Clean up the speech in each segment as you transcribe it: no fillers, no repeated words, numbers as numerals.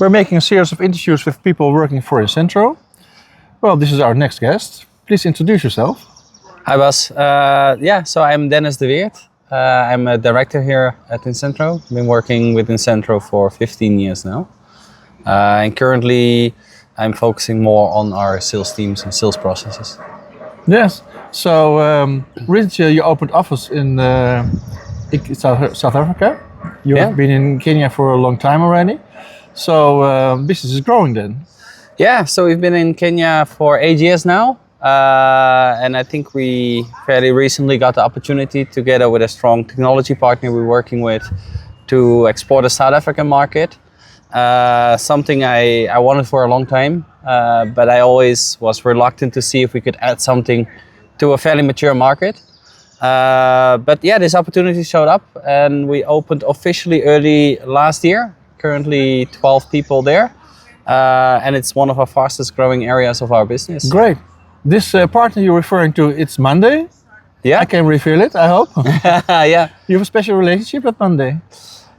We're making a series of interviews with people working for Incentro. Well, this is our next guest. Please introduce yourself. Hi, Bas. So I'm Dennis de Weerd. I'm a director here at Incentro. I've been working with Incentro for 15 years now. And currently I'm focusing more on our sales teams and sales processes. Yes. So recently you opened office in South Africa. You have been in Kenya for a long time already. So business is growing then. Yeah, so we've been in Kenya for 8 years now. And I think we fairly recently got the opportunity, together with a strong technology partner we're working with, to explore the South African market. Something I wanted for a long time, but I always was reluctant to see if we could add something to a fairly mature market. But yeah, this opportunity showed up and we opened officially early last year. Currently 12 people there. And it's one of our fastest growing areas of our business. Great. This partner you're referring to, it's Monday. Yeah. I can reveal it, I hope. Yeah. You have a special relationship with Monday.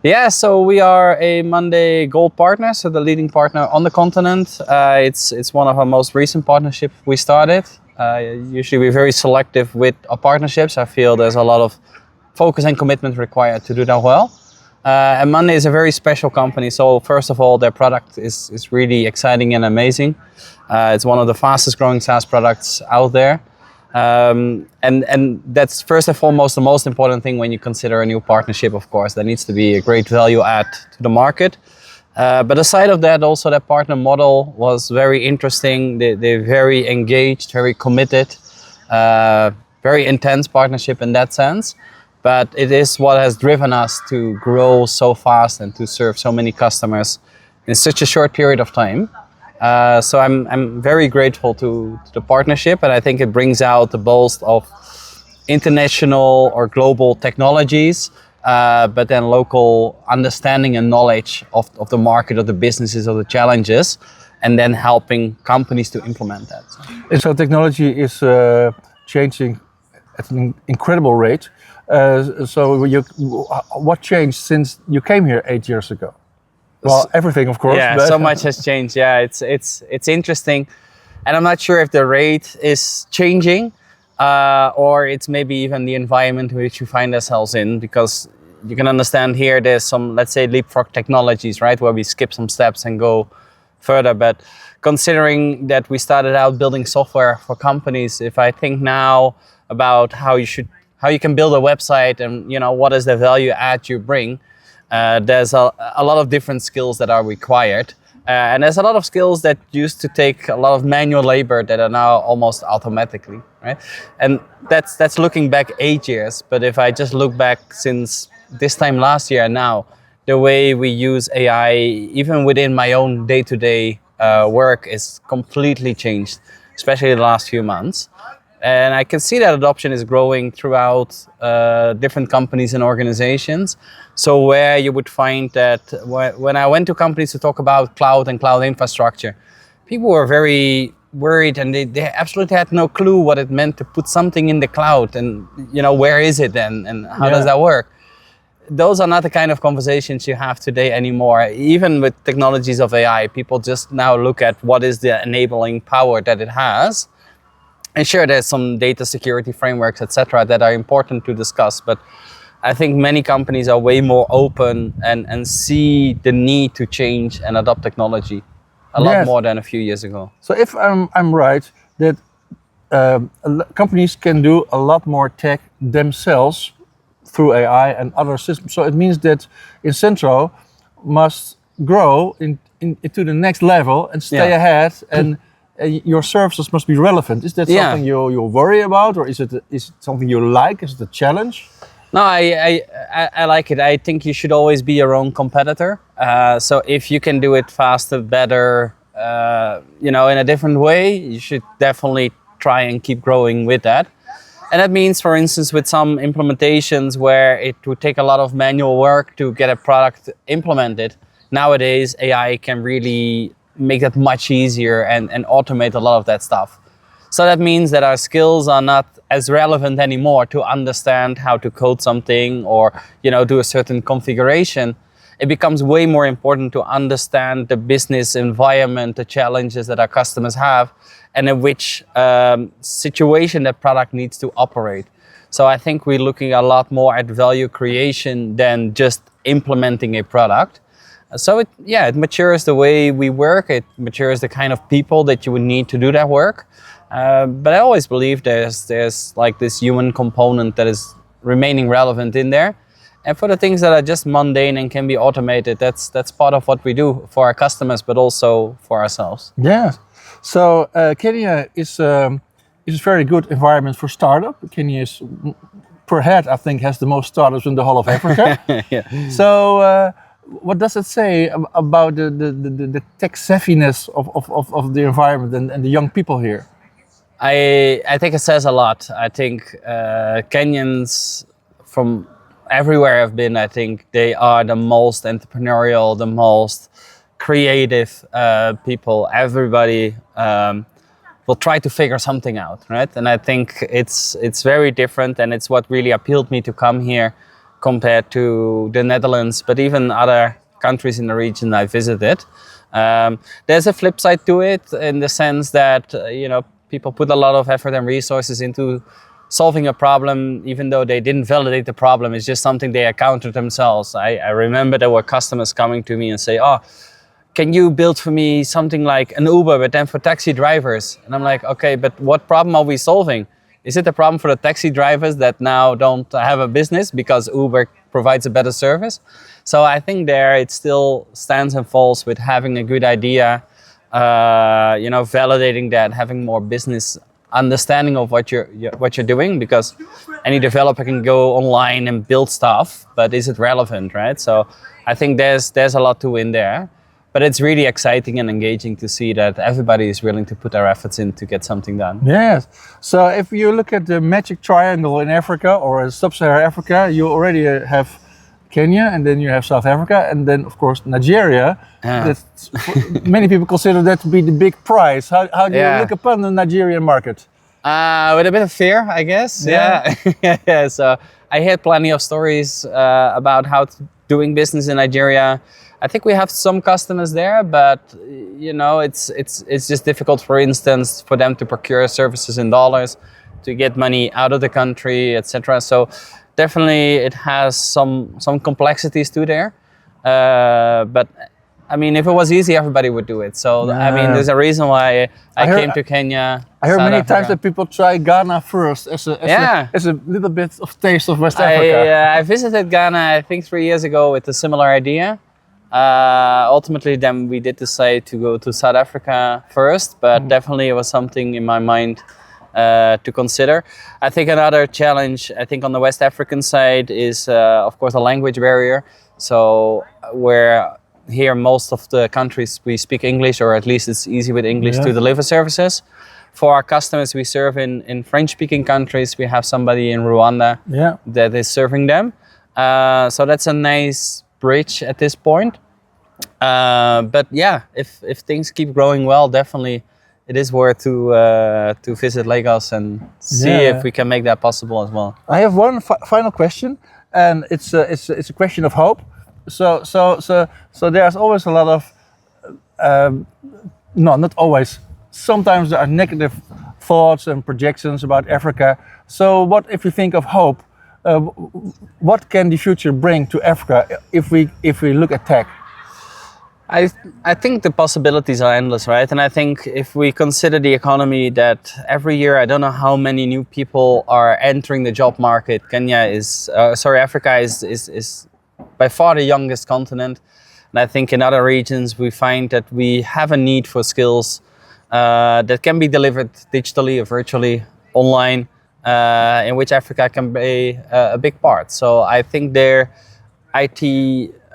Yeah, so we are a Monday Gold partner, so the leading partner on the continent. It's one of our most recent partnerships we started. Usually we're very selective with our partnerships. I feel there's a lot of focus and commitment required to do that well. And Monday is a very special company. So first of all, their product is really exciting and amazing. It's one of the fastest growing SaaS products out there. And that's first and foremost the most important thing when you consider a new partnership, of course. There needs to be a great value add to the market. But aside of that, also that partner model was very interesting. They're very engaged, very committed, very intense partnership in that sense. But it is what has driven us to grow so fast and to serve so many customers in such a short period of time. So I'm very grateful to the partnership, and I think it brings out the boast of international or global technologies, but then local understanding and knowledge of the market, of the businesses, of the challenges, and then helping companies to implement that. And so technology is changing at an incredible rate. What changed since you came here 8 years ago? Well, everything, of course. Yeah, so much has changed. Yeah, it's interesting, and I'm not sure if the rate is changing, or it's maybe even the environment in which we find ourselves in. Because you can understand here, there's some, let's say, leapfrog technologies, right, where we skip some steps and go further. But considering that we started out building software for companies, if I think now about how you can build a website and what is the value add you bring. There's a lot of different skills that are required. And there's a lot of skills that used to take a lot of manual labor that are now almost automatically, right? And that's looking back 8 years. But if I just look back since this time last year and now, the way we use AI, even within my own day-to-day work, is completely changed, especially the last few months. And I can see that adoption is growing throughout different companies and organizations. So where you would find that when I went to companies to talk about cloud and cloud infrastructure, people were very worried and they absolutely had no clue what it meant to put something in the cloud and where is it then and how does that work? Those are not the kind of conversations you have today anymore. Even with technologies of AI, people just now look at what is the enabling power that it has. And sure, there's some data security frameworks, etc., that are important to discuss. But I think many companies are way more open and see the need to change and adopt technology a lot more than a few years ago. So if I'm right, that companies can do a lot more tech themselves through AI and other systems. So it means that Incentro must grow into the next level and stay ahead and your services must be relevant. Is that something you worry about, or is it something you like? Is it a challenge? No, I like it. I think you should always be your own competitor. So if you can do it faster, better, in a different way, you should definitely try and keep growing with that. And that means, for instance, with some implementations where it would take a lot of manual work to get a product implemented, nowadays AI can really make that much easier and automate a lot of that stuff. So that means that our skills are not as relevant anymore to understand how to code something or do a certain configuration. it becomes way more important to understand the business environment, the challenges that our customers have, and in which situation that product needs to operate. So I think we're looking a lot more at value creation than just implementing a product. So it matures the way we work. It matures the kind of people that you would need to do that work. But I always believe there's like this human component that is remaining relevant in there. And for the things that are just mundane and can be automated, that's part of what we do for our customers, but also for ourselves. Yeah. So Kenya is a very good environment for startup. Kenya is per head, I think, has the most startups in the whole of Africa. Yeah. So what does it say about the tech savviness of the environment and the young people here? I think it says a lot. I think Kenyans from everywhere I've been, I think they are the most entrepreneurial, the most creative people. Everybody will try to figure something out, right? And I think it's very different, and it's what really appealed me to come here compared to the Netherlands, but even other countries in the region I visited. There's a flip side to it in the sense that, people put a lot of effort and resources into solving a problem, even though they didn't validate the problem. It's just something they encountered themselves. I remember there were customers coming to me and say, "Oh, can you build for me something like an Uber, but then for taxi drivers?" And I'm like, okay, but what problem are we solving? Is it a problem for the taxi drivers that now don't have a business because Uber provides a better service? So I think there it still stands and falls with having a good idea, validating that, having more business understanding of what you're doing, because any developer can go online and build stuff, but is it relevant, right? So I think there's a lot to win there. But it's really exciting and engaging to see that everybody is willing to put their efforts in to get something done. Yes. So if you look at the magic triangle in Africa or sub-Saharan Africa, you already have Kenya, and then you have South Africa, and then of course Nigeria. Many people consider that to be the big prize. How do you look upon the Nigerian market? With a bit of fear, I guess. Yeah. So I heard plenty of stories about how doing business in Nigeria. I think we have some customers there, but it's just difficult, for instance, for them to procure services in dollars, to get money out of the country, etc. So definitely it has some complexities to there. But I mean, if it was easy, everybody would do it. So I mean, there's a reason why I came to Kenya. I heard many times that people try Ghana first as a little bit of taste of West Africa. I visited Ghana, I think 3 years ago, with a similar idea. Ultimately, then we did decide to go to South Africa first, but definitely it was something in my mind to consider. I think another challenge, I think on the West African side, is of course a language barrier. So where here most of the countries we speak English, or at least it's easy with English to deliver services. For our customers we serve in French-speaking countries, we have somebody in Rwanda that is serving them. So that's a nice bridge at this point. But yeah, if things keep growing well, definitely it is worth to visit Lagos and see if we can make that possible as well. I have one final question, and it's a question of hope. So there's always a lot of no, not always. Sometimes there are negative thoughts and projections about Africa. So what if you think of hope? What can the future bring to Africa if we look at tech? I think the possibilities are endless, right? And I think if we consider the economy, that every year, I don't know how many new people are entering the job market. Africa is by far the youngest continent. And I think in other regions, we find that we have a need for skills that can be delivered digitally or virtually online, in which Africa can be a big part. So I think their IT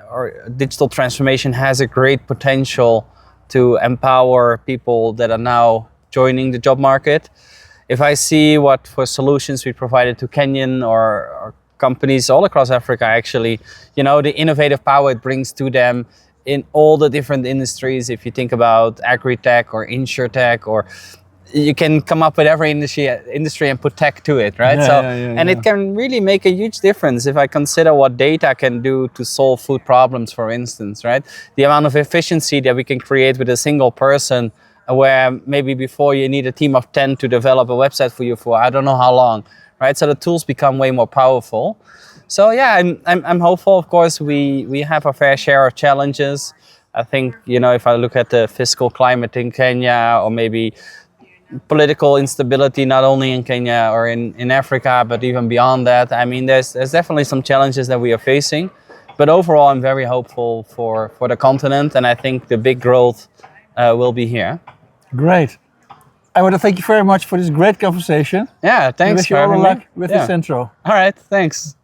or digital transformation has a great potential to empower people that are now joining the job market. If I see what for solutions we provided to Kenyan or companies all across Africa, actually, the innovative power it brings to them in all the different industries. If you think about agri-tech or insure-tech or you can come up with every industry and put tech to it, right? And it can really make a huge difference if I consider what data can do to solve food problems, for instance, right? The amount of efficiency that we can create with a single person, where maybe before you need a team of 10 to develop a website for you for I don't know how long, right? So the tools become way more powerful. So yeah, I'm hopeful. Of course, we have a fair share of challenges. I think, if I look at the fiscal climate in Kenya, or maybe political instability, not only in Kenya or in Africa, but even beyond that, I mean, there's definitely some challenges that we are facing. But overall, I'm very hopeful for the continent, and I think the big growth will be here. Great. I want to thank you very much for this great conversation. Yeah, thanks. I wish you all the luck with Incentro. All right, thanks.